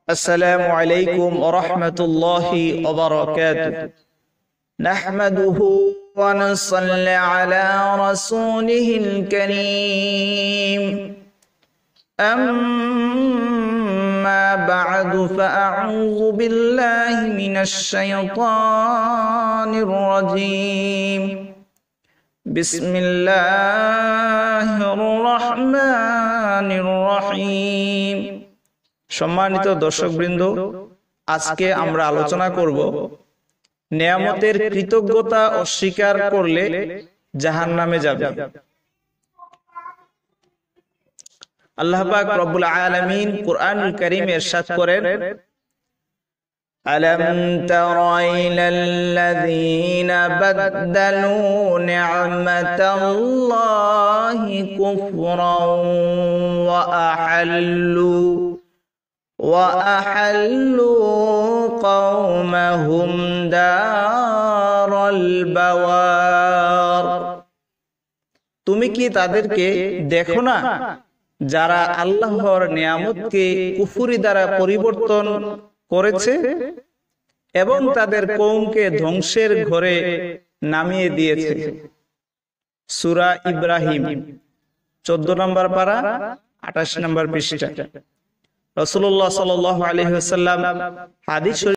السلام عليكم ورحمة الله وبركاته. نحمده ونصلي على رسوله الكريم. أما بعد فأعوذ بالله من الشيطان الرجيم. بسم الله الرحمن الرحيم. সম্মানিত দর্শকবৃন্দ, আজকে আমরা আলোচনা করব নেয়ামতের কৃতজ্ঞতা অস্বীকার করলে জাহান্নামে যাবে। আল্লাহ পাক রব্বুল আলামিন কুরআনুল কারীমে ইরশাদ করেন, আলাম তারা ইলাল্লাযীনা বাদদালু নি'মাতাল্লাহি কুফরান ওয়া আহাল্লু কওমাহুম দারাল বাওয়ার। তুমি কি তাদেরকে দেখো না যারা আল্লাহর নিয়ামতকে কুফরি দ্বারা পরিবর্তন করেছে এবং তাদের কওমকে ধ্বংসের ঘরে নামিয়ে দিয়েছে। সূরা ইব্রাহিম 14 নম্বর পারা 28 নম্বর পৃষ্ঠা। রাসূলুল্লাহ সাল্লাল্লাহু আলাইহি ওয়াসাল্লাম হাদিস